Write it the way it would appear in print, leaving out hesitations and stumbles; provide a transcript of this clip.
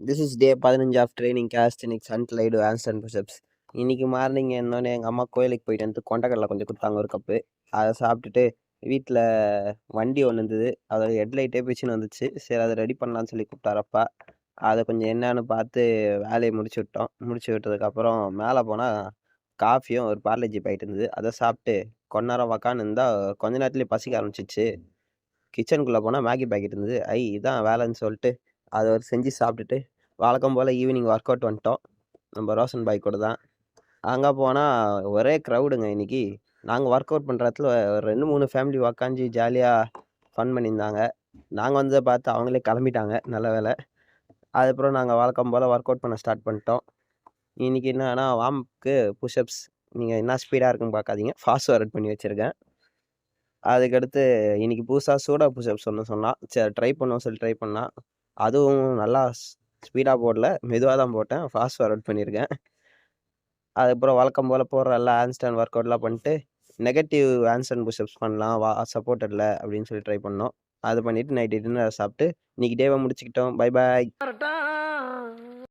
This is day 15 of training calisthenics and laid hands and pushups. இன்னைக்கு morning என்னோடனே எங்கள் அம்மா கோயிலுக்கு போயிட்டு வந்து கொண்டக்கடலை கொஞ்சம் கொடுத்தாங்க ஒரு கப்பு. அதை சாப்பிட்டுட்டு வீட்டில் வண்டி ஒன்று இருந்தது, அதோட ஹெட்லைட்டே பிச்சுன்னு வந்துச்சு. சரி அதை ரெடி பண்ணலான்னு சொல்லி கூப்பிட்டாரப்பா. அதை கொஞ்சம் என்னன்னு பார்த்து வேலையை முடிச்சு விட்டோம். முடிச்சு விட்டதுக்கப்புறம் மேலே போனால் காஃபியும் ஒரு பார்லேஜி பாயிட்டு இருந்தது. அதை சாப்பிட்டு கொஞ்ச நேரம் உக்காந்து இருந்தால் கொஞ்ச நேரத்துலேயே பசிக்க ஆரம்பிச்சிச்சு. கிச்சனுக்குள்ளே போனால் மேகி பேக்கெட் இருந்தது. இதான் வேலைன்னு சொல்லிட்டு அதை ஒரு செஞ்சு சாப்பிட்டுட்டு வழக்கம் போல் ஈவினிங் ஒர்க் அவுட் வந்துட்டோம். நம்ம ரோஷன் பாய் கூட தான். அங்கே போனால் ஒரே க்ரௌடுங்க இன்னைக்கு. நாங்கள் ஒர்க் அவுட் பண்ணுற இடத்துல ஒரு 2-3 ஃபேமிலி உக்காந்து ஜாலியாக ஃபன் பண்ணியிருந்தாங்க. நாங்கள் வந்ததை பார்த்து அவங்களே கிளம்பிட்டாங்க, நல்ல வேலை. அதுக்கப்புறம் நாங்கள் வழக்கம் போல் ஒர்க் அவுட் பண்ண ஸ்டார்ட் பண்ணிட்டோம். இன்றைக்கி என்னன்னா வார்ம்க்கு புஷ்அப்ஸ். நீங்கள் என்ன ஸ்பீடாக இருக்குன்னு பார்க்காதீங்க, ஃபாஸ்ட் ஃபார்வர்ட் பண்ணி வச்சுருக்கேன். அதுக்கடுத்து இன்னைக்கு புதுசாக சூடா புஷ்அப்ஸ் ஒன்று சொன்னான். சரி ட்ரை பண்ணுவோம் சொல்லி ட்ரை பண்ணால் அதுவும் நல்லா ஸ்பீடாக போடல, மெதுவாக தான் போட்டேன், ஃபாஸ்ட் ஃபார்வர்ட் பண்ணியிருக்கேன். அதுக்கப்புறம் வழக்கம் போல் போடுற எல்லா ஹேண்ட்ஸ்டாண்ட் ஒர்க் அவுட்லாம் பண்ணிட்டு நெகட்டிவ் ஹேண்ட்ஸ்டாண்ட் புஷ்அப்ஸ் பண்ணலாம் சப்போர்ட்டடில் அப்படின்னு சொல்லி ட்ரை பண்ணோம். அது பண்ணிவிட்டு நைட்டு டின்னர் சாப்பிட்டு இன்றைக்கி டேவை முடிச்சுக்கிட்டோம். Bye bye.